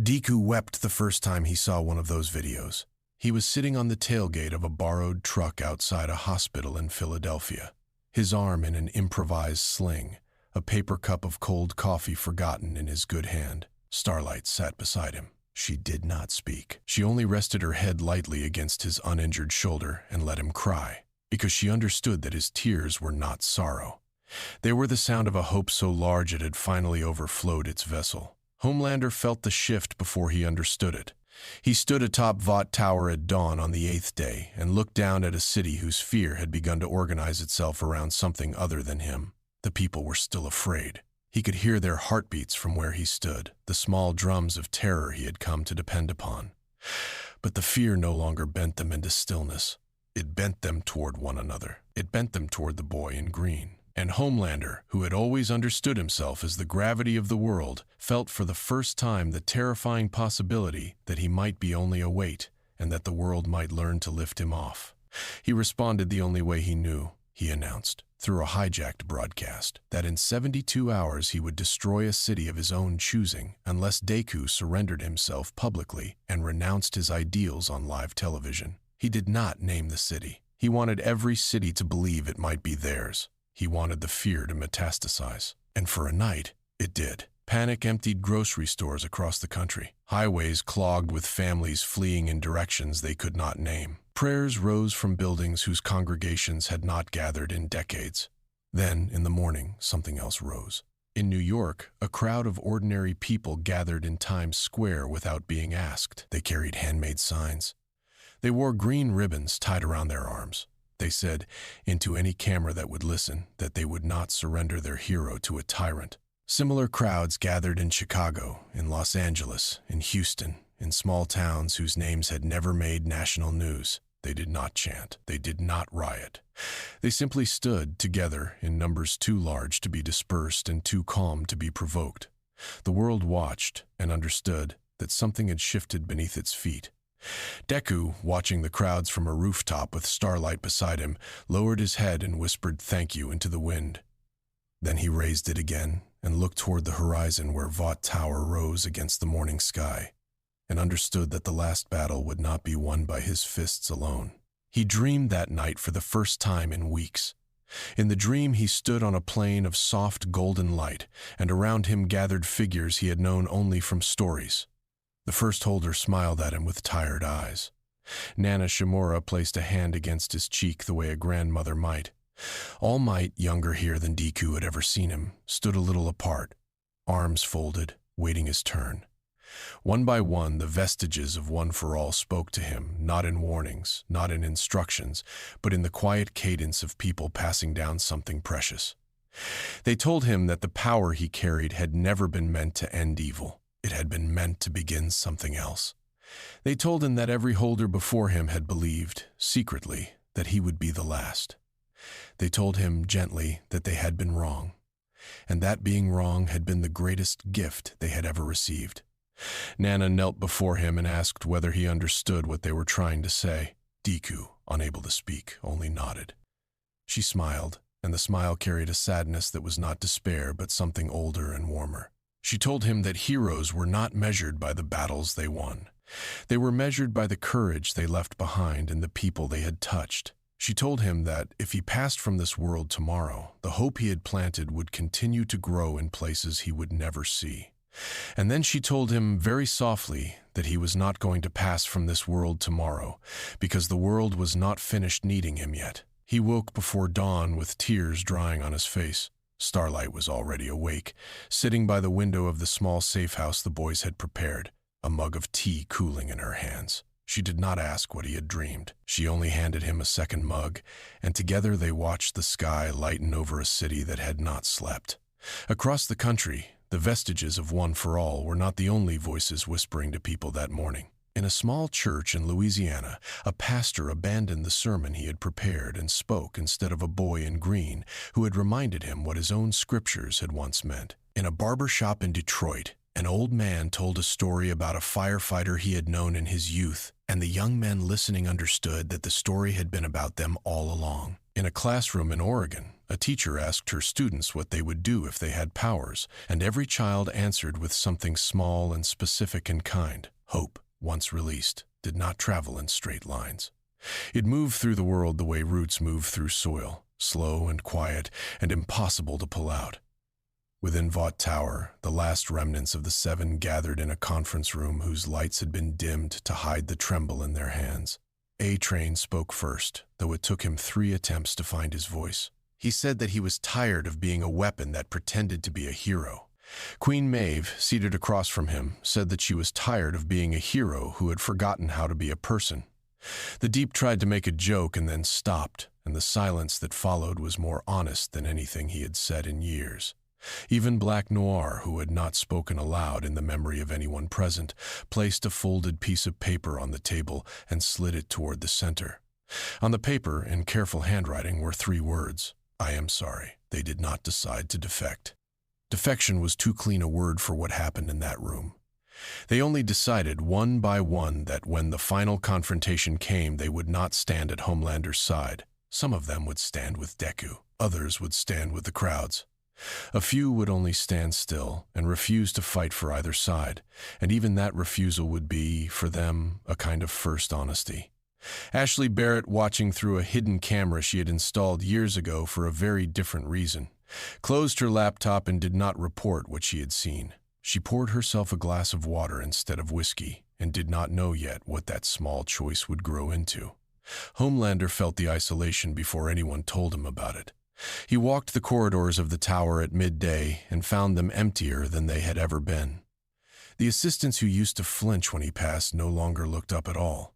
Deku wept the first time he saw one of those videos. He was sitting on the tailgate of a borrowed truck outside a hospital in Philadelphia, his arm in an improvised sling, a paper cup of cold coffee forgotten in his good hand. Starlight sat beside him. She did not speak. She only rested her head lightly against his uninjured shoulder and let him cry, because she understood that his tears were not sorrow. They were the sound of a hope so large it had finally overflowed its vessel. Homelander felt the shift before he understood it. He stood atop Vought Tower at dawn on the 8th day and looked down at a city whose fear had begun to organize itself around something other than him. The people were still afraid. He could hear their heartbeats from where he stood, the small drums of terror he had come to depend upon. But the fear no longer bent them into stillness. It bent them toward one another. It bent them toward the boy in green. And Homelander, who had always understood himself as the gravity of the world, felt for the first time the terrifying possibility that he might be only a weight and that the world might learn to lift him off. He responded the only way he knew. He announced, through a hijacked broadcast, that in 72 hours he would destroy a city of his own choosing unless Deku surrendered himself publicly and renounced his ideals on live television. He did not name the city. He wanted every city to believe it might be theirs. He wanted the fear to metastasize. And for a night, it did. Panic emptied grocery stores across the country. Highways clogged with families fleeing in directions they could not name. Prayers rose from buildings whose congregations had not gathered in decades. Then, in the morning, something else rose. In New York, a crowd of ordinary people gathered in Times Square without being asked. They carried handmade signs. They wore green ribbons tied around their arms. They said, into any camera that would listen, that they would not surrender their hero to a tyrant. Similar crowds gathered in Chicago, in Los Angeles, in Houston, in small towns whose names had never made national news. They did not chant. They did not riot. They simply stood together in numbers too large to be dispersed and too calm to be provoked. The world watched and understood that something had shifted beneath its feet. Deku, watching the crowds from a rooftop with Starlight beside him, lowered his head and whispered thank you into the wind. Then he raised it again and looked toward the horizon where Vought Tower rose against the morning sky, and understood that the last battle would not be won by his fists alone. He dreamed that night for the first time in weeks. In the dream, he stood on a plain of soft golden light, and around him gathered figures he had known only from stories. The first holder smiled at him with tired eyes. Nana Shimura placed a hand against his cheek the way a grandmother might. All Might, younger here than Deku had ever seen him, stood a little apart, arms folded, waiting his turn. One by one, the vestiges of One for All spoke to him, not in warnings, not in instructions, but in the quiet cadence of people passing down something precious. They told him that the power he carried had never been meant to end evil. It had been meant to begin something else. They told him that every holder before him had believed, secretly, that he would be the last. They told him gently that they had been wrong, and that being wrong had been the greatest gift they had ever received. Nana knelt before him and asked whether he understood what they were trying to say. Deku, unable to speak, only nodded. She smiled, and the smile carried a sadness that was not despair but something older and warmer. She told him that heroes were not measured by the battles they won. They were measured by the courage they left behind and the people they had touched. She told him that if he passed from this world tomorrow, the hope he had planted would continue to grow in places he would never see. And then she told him very softly that he was not going to pass from this world tomorrow, because the world was not finished needing him yet. He woke before dawn with tears drying on his face. Starlight was already awake, sitting by the window of the small safe house the boys had prepared, a mug of tea cooling in her hands. She did not ask what he had dreamed. She only handed him a second mug, and together they watched the sky lighten over a city that had not slept. Across the country, the vestiges of One for All were not the only voices whispering to people that morning. In a small church in Louisiana, a pastor abandoned the sermon he had prepared and spoke instead of a boy in green who had reminded him what his own scriptures had once meant. In a barber shop in Detroit, An old man told a story about a firefighter he had known in his youth, and the young men listening understood that the story had been about them all along. In a classroom in Oregon, a teacher asked her students what they would do if they had powers, and every child answered with something small and specific and kind. Hope, once released, did not travel in straight lines. It moved through the world the way roots move through soil, slow and quiet and impossible to pull out. Within Vought Tower, the last remnants of the seven gathered in a conference room whose lights had been dimmed to hide the tremble in their hands. A-Train spoke first, though it took him 3 attempts to find his voice. He said that he was tired of being a weapon that pretended to be a hero. Queen Maeve, seated across from him, said that she was tired of being a hero who had forgotten how to be a person. The Deep tried to make a joke and then stopped, and the silence that followed was more honest than anything he had said in years. Even Black Noir, who had not spoken aloud in the memory of anyone present, placed a folded piece of paper on the table and slid it toward the center. On the paper, in careful handwriting, were 3 words: "I am sorry." They did not decide to defect. Defection was too clean a word for what happened in that room. They only decided one by one that when the final confrontation came, they would not stand at Homelander's side. Some of them would stand with Deku. Others would stand with the crowds. A few would only stand still and refuse to fight for either side, and even that refusal would be, for them, a kind of first honesty. Ashley Barrett, watching through a hidden camera she had installed years ago for a very different reason, closed her laptop and did not report what she had seen. She poured herself a glass of water instead of whiskey and did not know yet what that small choice would grow into. Homelander felt the isolation before anyone told him about it. He walked the corridors of the tower at midday and found them emptier than they had ever been. The assistants who used to flinch when he passed no longer looked up at all.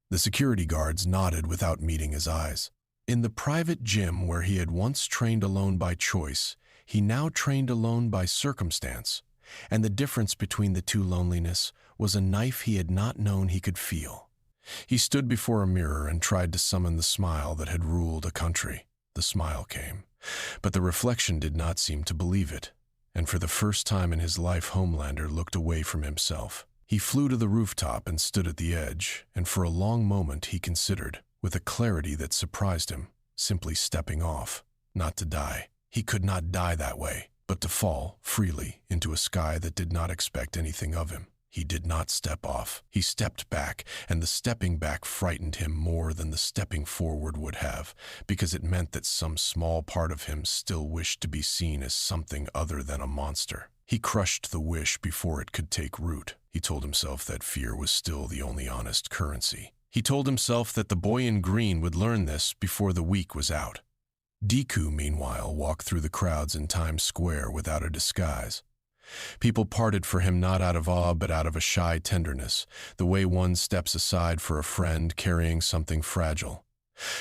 The security guards nodded without meeting his eyes. In the private gym where he had once trained alone by choice, he now trained alone by circumstance, and the difference between the two loneliness was a knife he had not known he could feel. He stood before a mirror and tried to summon the smile that had ruled a country. The smile came, but the reflection did not seem to believe it, and for the first time in his life Homelander looked away from himself. He flew to the rooftop and stood at the edge, and for a long moment he considered, with a clarity that surprised him, simply stepping off, not to die. He could not die that way, but to fall, freely, into a sky that did not expect anything of him. He did not step off. He stepped back, and the stepping back frightened him more than the stepping forward would have, because it meant that some small part of him still wished to be seen as something other than a monster. He crushed the wish before it could take root. He told himself that fear was still the only honest currency. He told himself that the boy in green would learn this before the week was out. Deku, meanwhile, walked through the crowds in Times Square without a disguise. People parted for him not out of awe but out of a shy tenderness, the way one steps aside for a friend carrying something fragile.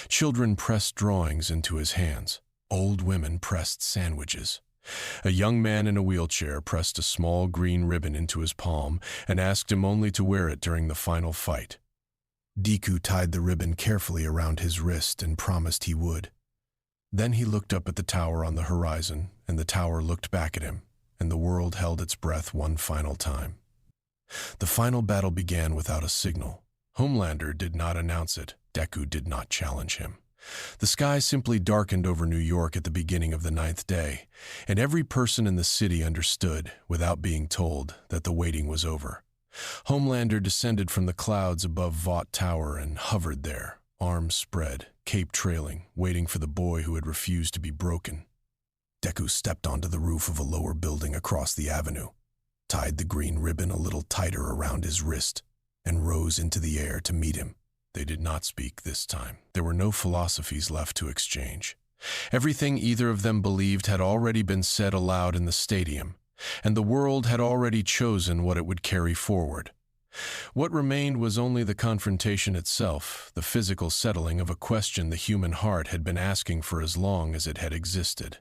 Children pressed drawings into his hands. Old women pressed sandwiches. A young man in a wheelchair pressed a small green ribbon into his palm and asked him only to wear it during the final fight. Deku tied the ribbon carefully around his wrist and promised he would. Then he looked up at the tower on the horizon, and the tower looked back at him, and the world held its breath one final time. The final battle began without a signal. Homelander did not announce it. Deku did not challenge him. The sky simply darkened over New York at the beginning of the 9th day, and every person in the city understood, without being told, that the waiting was over. Homelander descended from the clouds above Vought Tower and hovered there, arms spread, cape trailing, waiting for the boy who had refused to be broken. Deku stepped onto the roof of a lower building across the avenue, tied the green ribbon a little tighter around his wrist, and rose into the air to meet him. They did not speak this time. There were no philosophies left to exchange. Everything either of them believed had already been said aloud in the stadium, and the world had already chosen what it would carry forward. What remained was only the confrontation itself, the physical settling of a question the human heart had been asking for as long as it had existed.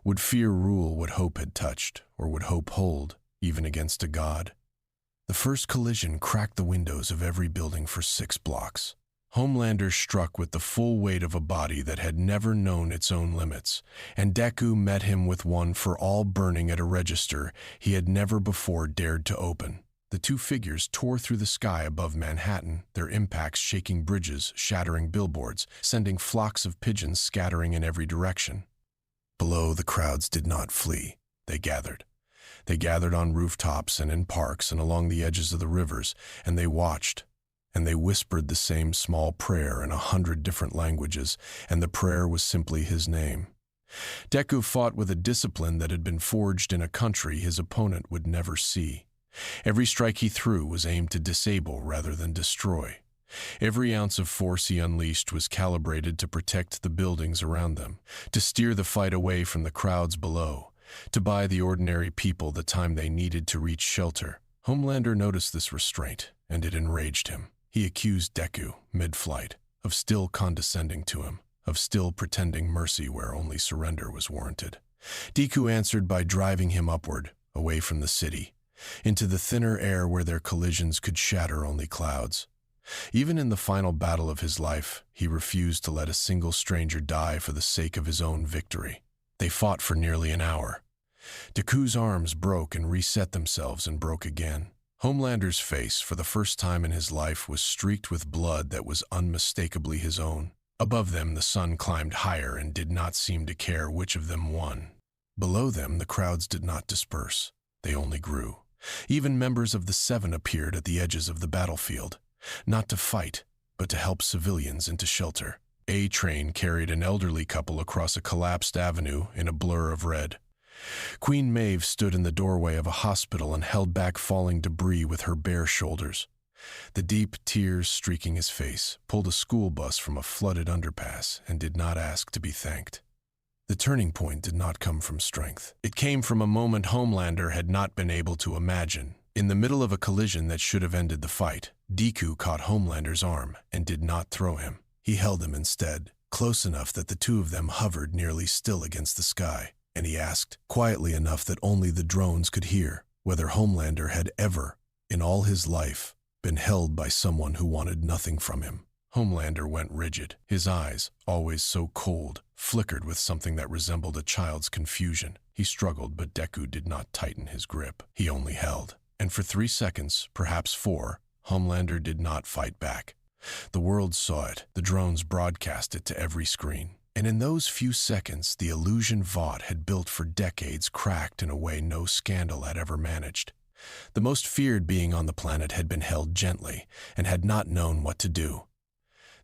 Would fear rule what hope had touched, or would hope hold, even against a god? The first collision cracked the windows of every building for 6 blocks. Homelander struck with the full weight of a body that had never known its own limits, and Deku met him with one for all burning at a register he had never before dared to open. The two figures tore through the sky above Manhattan, their impacts shaking bridges, shattering billboards, sending flocks of pigeons scattering in every direction. Below, the crowds did not flee. They gathered. They gathered on rooftops and in parks and along the edges of the rivers, and they watched. And they whispered the same small prayer in 100 different languages, and the prayer was simply his name. Deku fought with a discipline that had been forged in a country his opponent would never see. Every strike he threw was aimed to disable rather than destroy. Every ounce of force he unleashed was calibrated to protect the buildings around them, to steer the fight away from the crowds below, to buy the ordinary people the time they needed to reach shelter. Homelander noticed this restraint, and it enraged him. He accused Deku, mid-flight, of still condescending to him, of still pretending mercy where only surrender was warranted. Deku answered by driving him upward, away from the city, into the thinner air where their collisions could shatter only clouds. Even in the final battle of his life, he refused to let a single stranger die for the sake of his own victory. They fought for nearly an hour. Deku's arms broke and reset themselves and broke again. Homelander's face, for the first time in his life, was streaked with blood that was unmistakably his own. Above them, the sun climbed higher and did not seem to care which of them won. Below them, the crowds did not disperse. They only grew. Even members of the Seven appeared at the edges of the battlefield, not to fight, but to help civilians into shelter. A train carried an elderly couple across a collapsed avenue in a blur of red. Queen Maeve stood in the doorway of a hospital and held back falling debris with her bare shoulders. The deep tears streaking his face pulled a school bus from a flooded underpass and did not ask to be thanked. The turning point did not come from strength. It came from a moment Homelander had not been able to imagine. In the middle of a collision that should have ended the fight, Deku caught Homelander's arm and did not throw him. He held him instead, close enough that the two of them hovered nearly still against the sky. And he asked, quietly enough that only the drones could hear, whether Homelander had ever, in all his life, been held by someone who wanted nothing from him. Homelander went rigid. His eyes, always so cold, flickered with something that resembled a child's confusion. He struggled, but Deku did not tighten his grip. He only held. And for 3 seconds, perhaps 4, Homelander did not fight back. The world saw it. The drones broadcast it to every screen. And in those few seconds, the illusion Vought had built for decades cracked in a way no scandal had ever managed. The most feared being on the planet had been held gently and had not known what to do.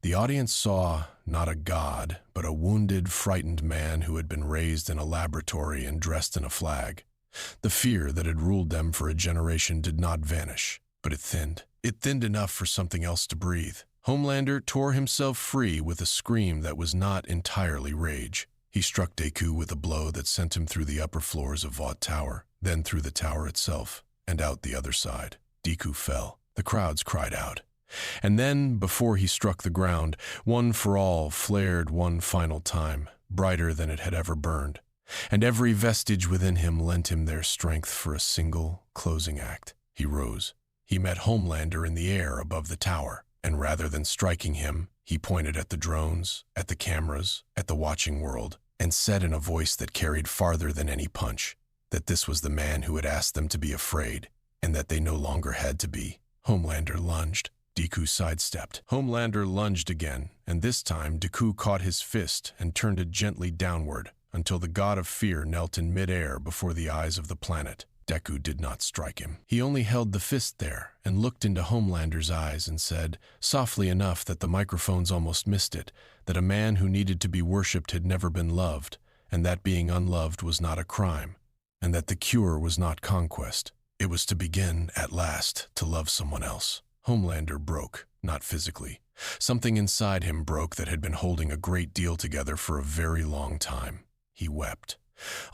The audience saw not a god, but a wounded, frightened man who had been raised in a laboratory and dressed in a flag. The fear that had ruled them for a generation did not vanish, but it thinned. It thinned enough for something else to breathe. Homelander tore himself free with a scream that was not entirely rage. He struck Deku with a blow that sent him through the upper floors of Vought Tower, then through the tower itself, and out the other side. Deku fell. The crowds cried out. And then, before he struck the ground, One for All flared one final time, brighter than it had ever burned. And every vestige within him lent him their strength for a single, closing act. He rose. He met Homelander in the air above the tower. And rather than striking him, he pointed at the drones, at the cameras, at the watching world, and said in a voice that carried farther than any punch, that this was the man who had asked them to be afraid, and that they no longer had to be. Homelander lunged. Deku sidestepped. Homelander lunged again, and this time Deku caught his fist and turned it gently downward until the god of fear knelt in midair before the eyes of the planet. Deku did not strike him. He only held the fist there and looked into Homelander's eyes and said, softly enough that the microphones almost missed it, that a man who needed to be worshipped had never been loved, and that being unloved was not a crime, and that the cure was not conquest. It was to begin, at last, to love someone else. Homelander broke, not physically. Something inside him broke that had been holding a great deal together for a very long time. He wept.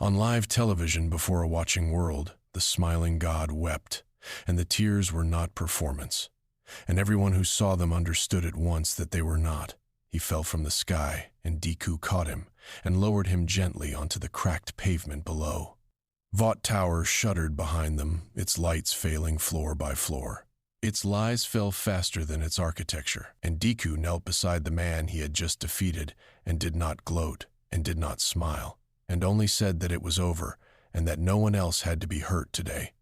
On live television before a watching world, the smiling god wept, and the tears were not performance. And everyone who saw them understood at once that they were not. He fell from the sky, and Deku caught him and lowered him gently onto the cracked pavement below. Vought Tower shuddered behind them, its lights failing floor by floor. Its lies fell faster than its architecture, and Deku knelt beside the man he had just defeated and did not gloat and did not smile, and only said that it was over and that no one else had to be hurt today.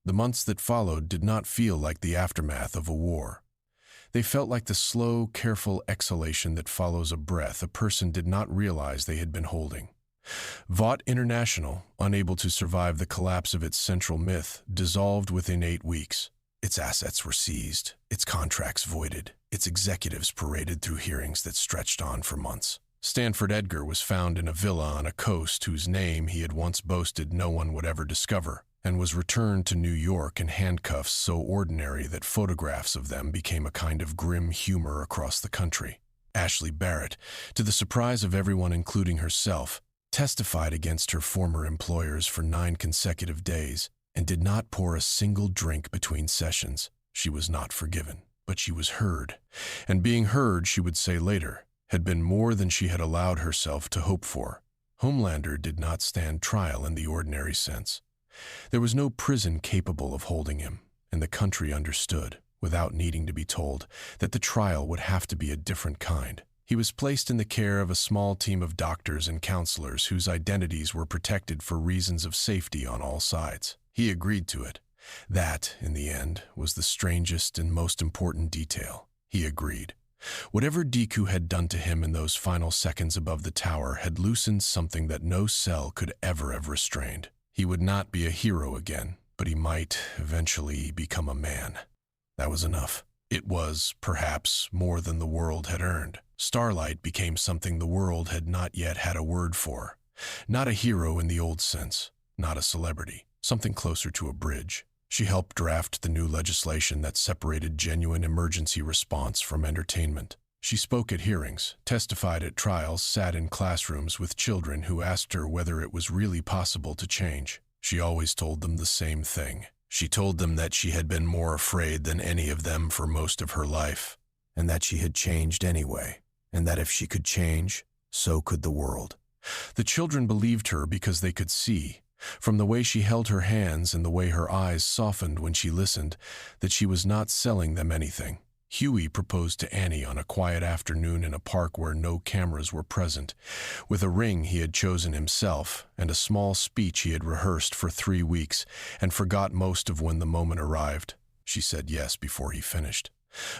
The months that followed did not feel like the aftermath of a war. They felt like the slow, careful exhalation that follows a breath a person did not realize they had been holding. Vought International, unable to survive the collapse of its central myth, dissolved within 8 weeks. Its assets were seized, its contracts voided, its executives paraded through hearings that stretched on for months. Stanford Edgar was found in a villa on a coast whose name he had once boasted no one would ever discover, and was returned to New York in handcuffs so ordinary that photographs of them became a kind of grim humor across the country. Ashley Barrett, to the surprise of everyone including herself, testified against her former employers for 9 consecutive days and did not pour a single drink between sessions. She was not forgiven, but she was heard, and being heard, she would say later, had been more than she had allowed herself to hope for. Homelander did not stand trial in the ordinary sense. There was no prison capable of holding him, and the country understood, without needing to be told, that the trial would have to be a different kind. He was placed in the care of a small team of doctors and counselors whose identities were protected for reasons of safety on all sides. He agreed to it. That, in the end, was the strangest and most important detail. He agreed. Whatever Deku had done to him in those final seconds above the tower had loosened something that no cell could ever have restrained. He would not be a hero again, but he might eventually become a man. That was enough. It was, perhaps, more than the world had earned. Starlight became something the world had not yet had a word for. Not a hero in the old sense, not a celebrity, something closer to a bridge. She helped draft the new legislation that separated genuine emergency response from entertainment. She spoke at hearings, testified at trials, sat in classrooms with children who asked her whether it was really possible to change. She always told them the same thing. She told them that she had been more afraid than any of them for most of her life, and that she had changed anyway, and that if she could change, so could the world. The children believed her because they could see, from the way she held her hands and the way her eyes softened when she listened, that she was not selling them anything. Huey proposed to Annie on a quiet afternoon in a park where no cameras were present, with a ring he had chosen himself and a small speech he had rehearsed for 3 weeks and forgot most of when the moment arrived. She said yes before he finished.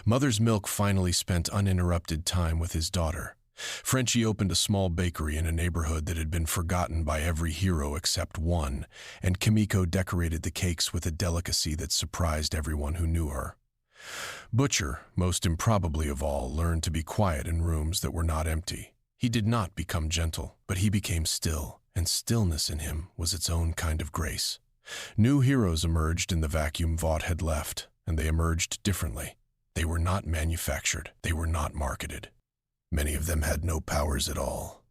Mother's Milk finally spent uninterrupted time with his daughter. Frenchie opened a small bakery in a neighborhood that had been forgotten by every hero except one, and Kimiko decorated the cakes with a delicacy that surprised everyone who knew her. Butcher, most improbably of all, learned to be quiet in rooms that were not empty. He did not become gentle, but he became still, and stillness in him was its own kind of grace. New heroes emerged in the vacuum Vought had left, and they emerged differently. They were not manufactured, they were not marketed. Many of them had no powers at all.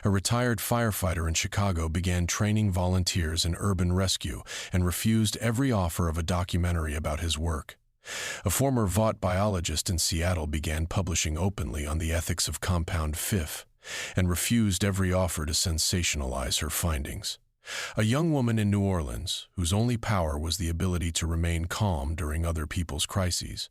A retired firefighter in Chicago began training volunteers in urban rescue and refused every offer of a documentary about his work. A former Vought biologist in Seattle began publishing openly on the ethics of compound FIF and refused every offer to sensationalize her findings. A young woman in New Orleans, whose only power was the ability to remain calm during other people's crises,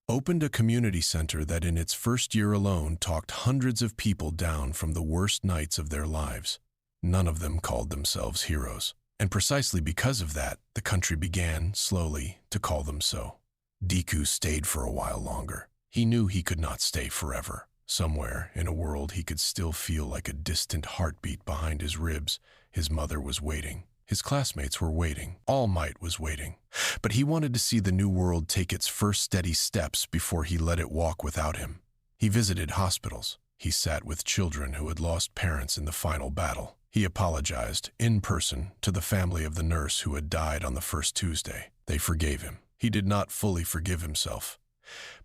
opened a community center that in its first year alone talked hundreds of people down from the worst nights of their lives. None of them called themselves heroes, and precisely because of that, the country began, slowly, to call them so. Deku stayed for a while longer. He knew he could not stay forever. Somewhere, in a world he could still feel like a distant heartbeat behind his ribs, his mother was waiting. His classmates were waiting. All Might was waiting. But he wanted to see the new world take its first steady steps before he let it walk without him. He visited hospitals. He sat with children who had lost parents in the final battle. He apologized, in person, to the family of the nurse who had died on the first Tuesday. They forgave him. He did not fully forgive himself.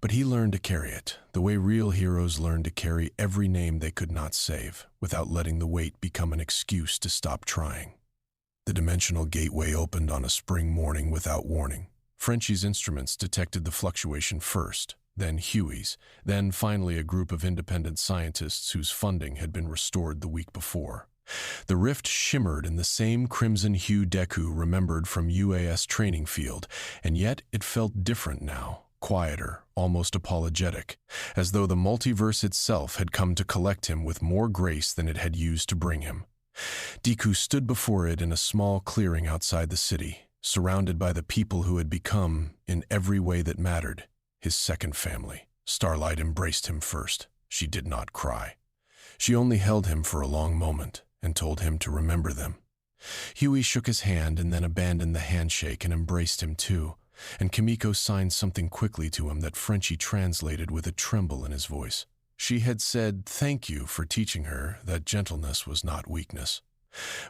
But he learned to carry it, the way real heroes learn to carry every name they could not save, without letting the weight become an excuse to stop trying. The dimensional gateway opened on a spring morning without warning. Frenchie's instruments detected the fluctuation first, then Huey's, then finally a group of independent scientists whose funding had been restored the week before. The rift shimmered in the same crimson hue Deku remembered from UAS training field, and yet it felt different now, quieter, almost apologetic, as though the multiverse itself had come to collect him with more grace than it had used to bring him. Deku stood before it in a small clearing outside the city, surrounded by the people who had become, in every way that mattered, his second family. Starlight embraced him first. She did not cry. She only held him for a long moment and told him to remember them. Huey shook his hand and then abandoned the handshake and embraced him too, and Kimiko signed something quickly to him that Frenchie translated with a tremble in his voice. She had said thank you for teaching her that gentleness was not weakness.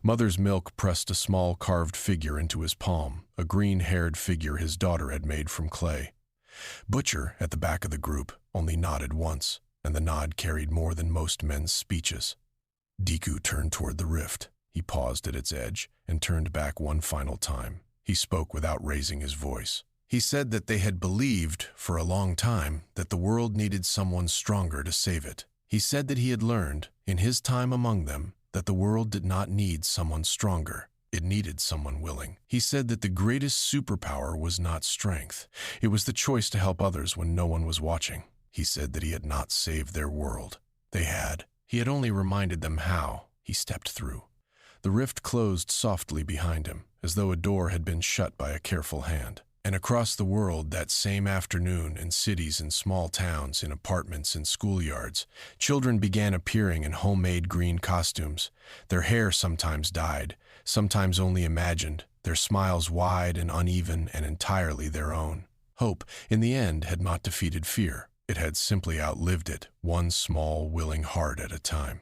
Mother's Milk pressed a small carved figure into his palm, a green-haired figure his daughter had made from clay. Butcher, at the back of the group, only nodded once, and the nod carried more than most men's speeches. Deku turned toward the rift. He paused at its edge and turned back one final time. He spoke without raising his voice. He said that they had believed, for a long time, that the world needed someone stronger to save it. He said that he had learned, in his time among them, that the world did not need someone stronger. It needed someone willing. He said that the greatest superpower was not strength. It was the choice to help others when no one was watching. He said that he had not saved their world. They had. He had only reminded them how. He stepped through. The rift closed softly behind him, as though a door had been shut by a careful hand. And across the world that same afternoon, in cities and small towns, in apartments and schoolyards, children began appearing in homemade green costumes. Their hair sometimes dyed, sometimes only imagined, their smiles wide and uneven and entirely their own. Hope, in the end, had not defeated fear. It had simply outlived it, one small, willing heart at a time.